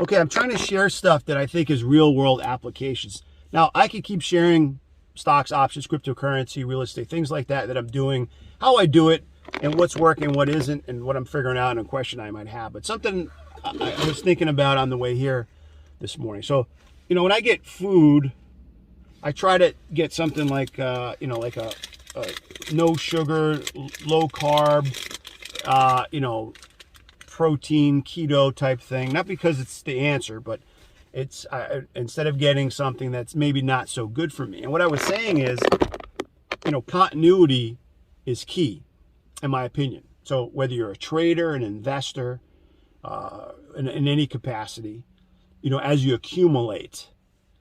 Okay, I'm trying to share stuff that I think is real world applications. Now, I could keep sharing stocks, options, cryptocurrency, real estate, things like that I'm doing, how I do it, and what's working, what isn't, and what I'm figuring out, and a question I might have. But something I was thinking about on the way here this morning. So, when I get food, I try to get something like, like a no sugar, low carb, protein, keto type thing. Not because it's the answer, but it's instead of getting something that's maybe not so good for me. And what I was saying is, continuity is key, in my opinion. So whether you're a trader, an investor, in any capacity, as you accumulate,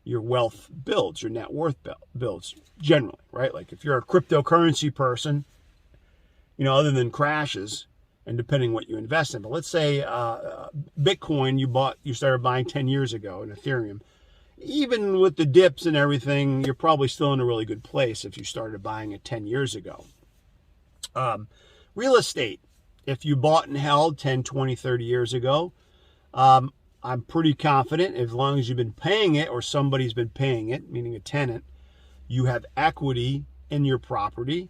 your wealth builds, your net worth builds generally, right? Like if you're a cryptocurrency person, other than crashes and depending what you invest in, but let's say Bitcoin you started buying 10 years ago, and Ethereum, even with the dips and everything, you're probably still in a really good place if you started buying it 10 years ago. Real estate, if you bought and held 10, 20, 30 years ago, I'm pretty confident as long as you've been paying it or somebody's been paying it, meaning a tenant, you have equity in your property,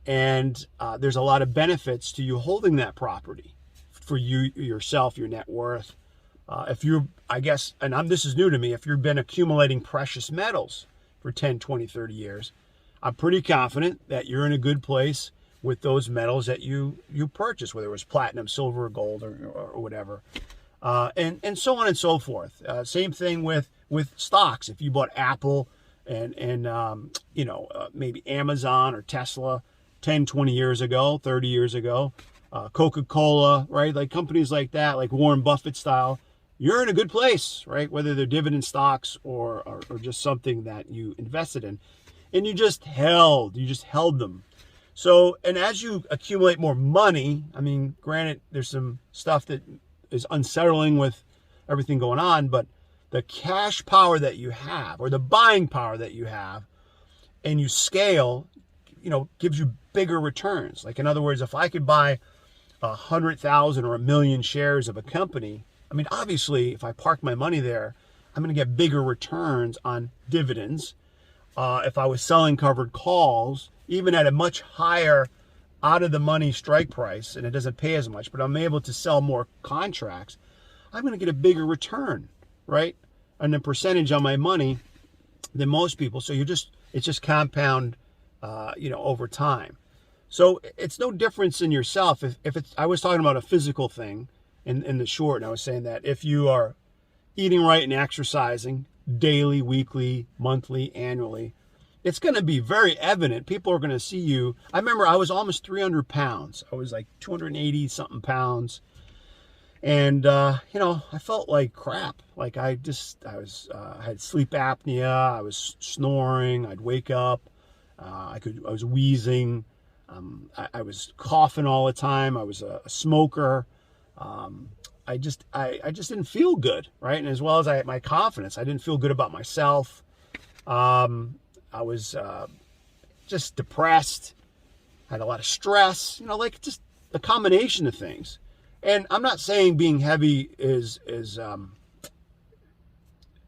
and there's a lot of benefits to you holding that property for you yourself, your net worth. If you're, I guess, and this is new to me, if you've been accumulating precious metals for 10, 20, 30 years, I'm pretty confident that you're in a good place with those metals that you purchase, whether it was platinum, silver, or gold, or whatever. And so on and so forth. Same thing with stocks. If you bought Apple and maybe Amazon or Tesla 10, 20 years ago, 30 years ago, Coca-Cola, right? Like companies like that, like Warren Buffett style, you're in a good place, right? Whether they're dividend stocks or just something that you invested in, and you just held them. So, and as you accumulate more money, I mean, granted, there's some stuff that is unsettling with everything going on, but the cash power that you have, or the buying power that you have, and you scale, gives you bigger returns. Like, in other words, if I could buy 100,000 or 1,000,000 shares of a company, I mean, obviously, if I park my money there, I'm going to get bigger returns on dividends. If I was selling covered calls, even at a much higher out of the money strike price, and it doesn't pay as much, but I'm able to sell more contracts, I'm going to get a bigger return, right? And a percentage on my money than most people. So it's just compound, over time. So it's no difference in yourself. If it's, I was talking about a physical thing in the short, and I was saying that if you are eating right and exercising daily, weekly, monthly, annually, it's going to be very evident. People are going to see you. I remember I was almost 300 pounds. I was like 280 something pounds. And, I felt like crap. Like I had sleep apnea. I was snoring. I'd wake up. I was wheezing. I was coughing all the time. I was a smoker. I just didn't feel good. Right. And as well as my confidence, I didn't feel good about myself. I was just depressed, had a lot of stress, like just a combination of things. And I'm not saying being heavy is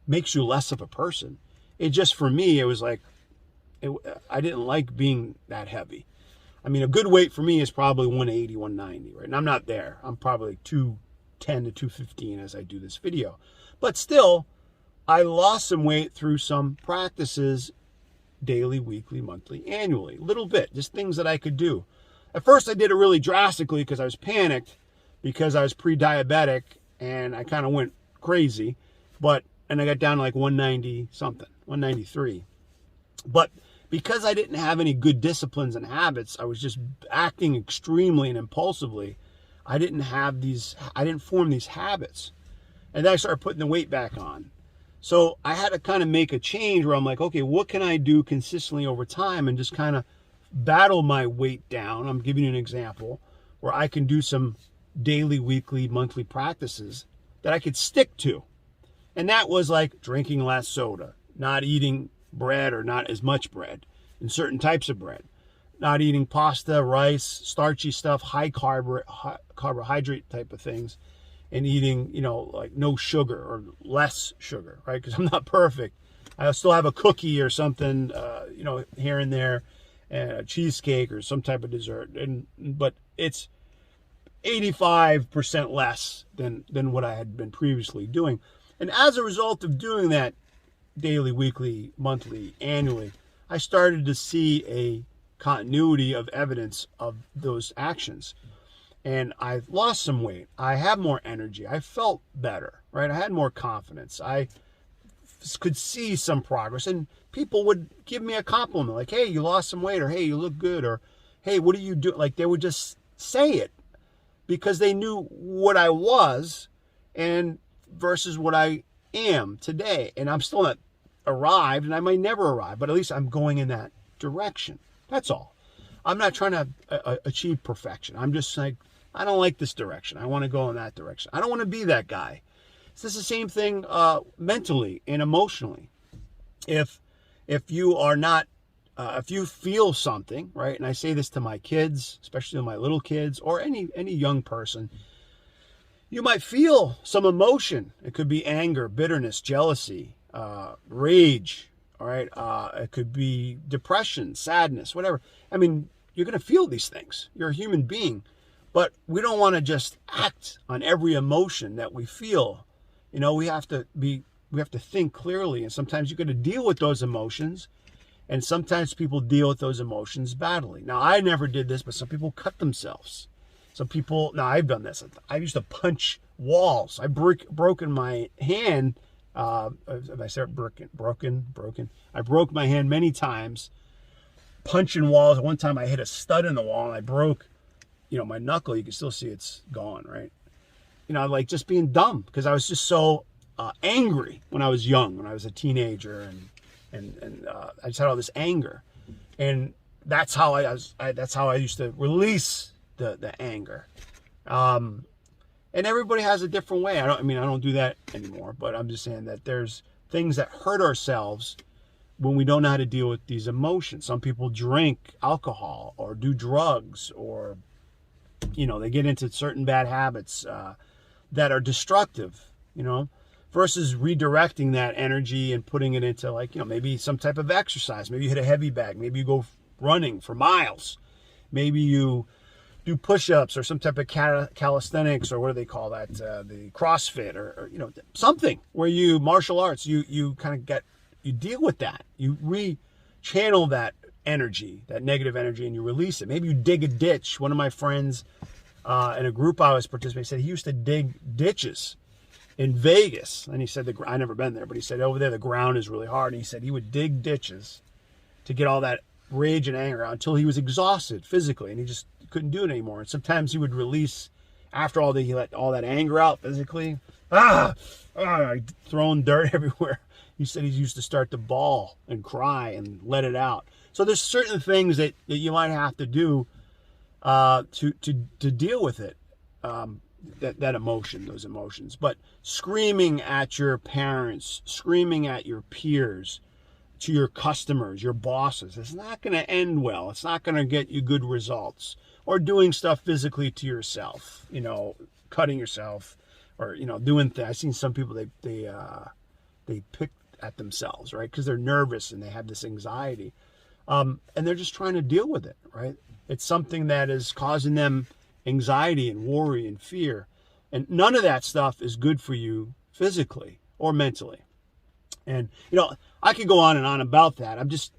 makes you less of a person. It just, for me, it was like, I didn't like being that heavy. I mean, a good weight for me is probably 180, 190, right? And I'm not there. I'm probably 210 to 215 as I do this video. But still, I lost some weight through some practices, daily, weekly, monthly, annually, a little bit, just things that I could do. At first, I did it really drastically because I was panicked, because I was pre-diabetic and I kind of went crazy, and I got down to like 190 something, 193. But because I didn't have any good disciplines and habits, I was just acting extremely and impulsively. I didn't form these habits. And then I started putting the weight back on. So I had to kind of make a change where I'm like, okay, what can I do consistently over time and just kind of battle my weight down? I'm giving you an example where I can do some daily, weekly, monthly practices that I could stick to. And that was like drinking less soda, not eating bread or not as much bread, and certain types of bread, not eating pasta, rice, starchy stuff, high carbohydrate type of things, and eating, like no sugar or less sugar, right? Because I'm not perfect. I still have a cookie or something, here and there, and a cheesecake or some type of dessert, but it's 85% less than what I had been previously doing. And as a result of doing that daily, weekly, monthly, annually, I started to see a continuity of evidence of those actions. And I lost some weight. I have more energy. I felt better, right? I had more confidence. I could see some progress, and people would give me a compliment like, hey, you lost some weight, or hey, you look good, or hey, what do you do? Like, they would just say it because they knew what I was and versus what I am today. And I'm still not arrived, and I might never arrive, but at least I'm going in that direction. That's all. I'm not trying to achieve perfection. I'm just like, I don't like this direction. I want to go in that direction. I don't want to be that guy. It's just the same thing mentally and emotionally. If you are not, if you feel something, right, and I say this to my kids, especially to my little kids, or any young person, you might feel some emotion. It could be anger, bitterness, jealousy, rage, all right? It could be depression, sadness, whatever. I mean, you're going to feel these things. You're a human being. But we don't want to just act on every emotion that we feel. We have to think clearly. And sometimes you're going to deal with those emotions. And sometimes people deal with those emotions badly. Now, I never did this, but some people cut themselves. Some people, now I've done this. I used to punch walls. I've broken my hand. If I start broken. I broke my hand many times punching walls. One time I hit a stud in the wall and I broke, my knuckle. You can still see it's gone, right? Like just being dumb because I was just so angry when I was young, when I was a teenager, and I just had all this anger, and that's how that's how I used to release the anger. And everybody has a different way. I don't do that anymore, but I'm just saying that there's things that hurt ourselves when we don't know how to deal with these emotions. Some people drink alcohol or do drugs, or they get into certain bad habits that are destructive, versus redirecting that energy and putting it into maybe some type of exercise. Maybe you hit a heavy bag. Maybe you go running for miles. Maybe you do push-ups or some type of calisthenics, or what do they call that? The CrossFit or something where you martial arts, you kind of you deal with that. You re-channel that energy, that negative energy, and you release it. Maybe you dig a ditch. One of my friends in a group I was participating said he used to dig ditches in Vegas. And he said, I never been there, but he said over there the ground is really hard. And he said he would dig ditches to get all that rage and anger out until he was exhausted physically and he just couldn't do it anymore. And sometimes he would release after he let all that anger out physically. Throwing dirt everywhere. He said he used to start to bawl and cry and let it out. So there's certain things that you might have to do to deal with it, that emotion, those emotions. But screaming at your parents, screaming at your peers, to your customers, your bosses, it's not going to end well. It's not going to get you good results. Or doing stuff physically to yourself, cutting yourself, or doing things. I've seen some people they pick at themselves, right? Because they're nervous and they have this anxiety. And they're just trying to deal with it, right? It's something that is causing them anxiety and worry and fear. And none of that stuff is good for you physically or mentally. And, I could go on and on about that. I'm just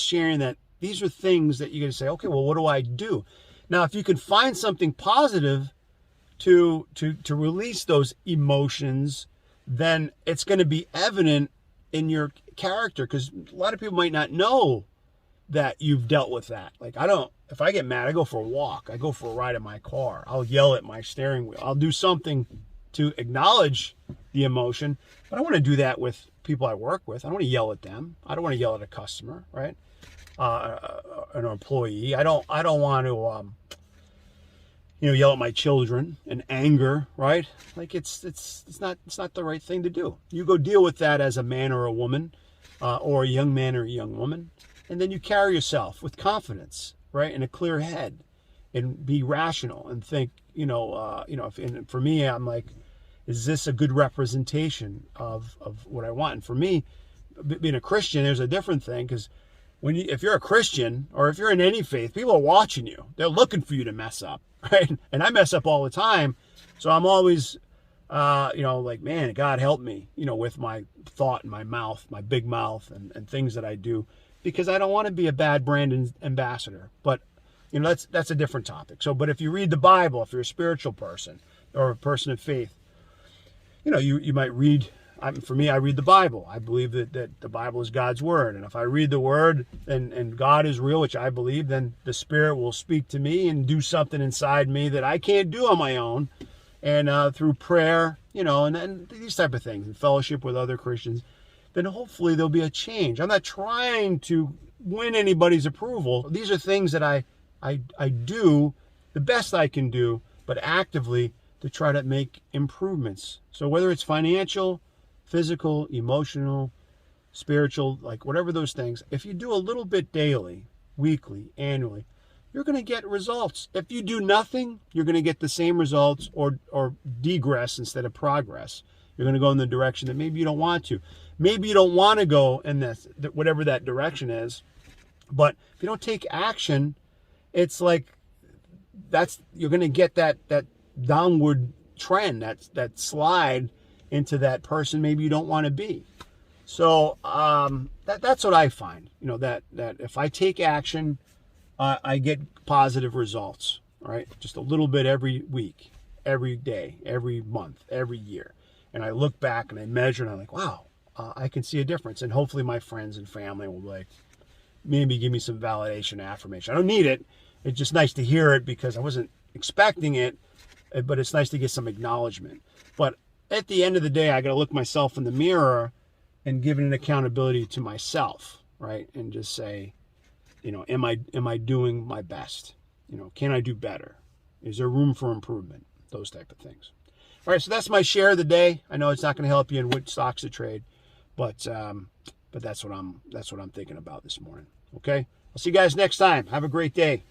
sharing that these are things that you're going to say, okay, well, what do I do? Now, if you can find something positive to release those emotions, then it's going to be evident in your character, because a lot of people might not know that you've dealt with that. Like, if I get mad, I go for a walk. I go for a ride in my car. I'll yell at my steering wheel. I'll do something to acknowledge the emotion, but I want to do that with people I work with. I don't want to yell at them. I don't want to yell at a customer, right? An employee. I don't want to, yell at my children in anger, right? Like it's not the right thing to do. You go deal with that as a man or a woman, or a young man or a young woman, and then you carry yourself with confidence, right, and a clear head, and be rational and think. For me, I'm like, is this a good representation of what I want? And for me, being a Christian, there's a different thing, because if you're a Christian or if you're in any faith, people are watching you. They're looking for you to mess up, right? And I mess up all the time. So I'm always, like, man, God help me, with my thought and my mouth, my big mouth and things that I do, because I don't want to be a bad brand ambassador. But, that's a different topic. So, but if you read the Bible, if you're a spiritual person or a person of faith, you might read. For me, I read the Bible. I believe that the Bible is God's word. And if I read the word and God is real, which I believe, then the Spirit will speak to me and do something inside me that I can't do on my own. And through prayer, and these type of things, and fellowship with other Christians, then hopefully there'll be a change. I'm not trying to win anybody's approval. These are things that I do the best I can do, but actively to try to make improvements. So whether it's financial, physical, emotional, spiritual, like whatever those things, if you do a little bit daily, weekly, annually, you're going to get results. If you do nothing, you're going to get the same results or degress instead of progress. You're going to go in the direction that maybe you don't want to. Maybe you don't want to go in whatever that direction is. But if you don't take action, it's like you're going to get that downward trend, that slide into that person maybe you don't want to be. So that's what I find, that if I take action, I get positive results, right? Just a little bit every week, every day, every month, every year. And I look back and I measure and I'm like, wow, I can see a difference. And hopefully my friends and family will maybe give me some validation, affirmation. I don't need it. It's just nice to hear it because I wasn't expecting it, but it's nice to get some acknowledgement. But at the end of the day, I got to look myself in the mirror and give an accountability to myself, right? And just say, am I doing my best? Can I do better? Is there room for improvement? Those type of things. All right, so that's my share of the day. I know it's not going to help you in which stocks to trade, but that's what I'm thinking about this morning. Okay, I'll see you guys next time. Have a great day.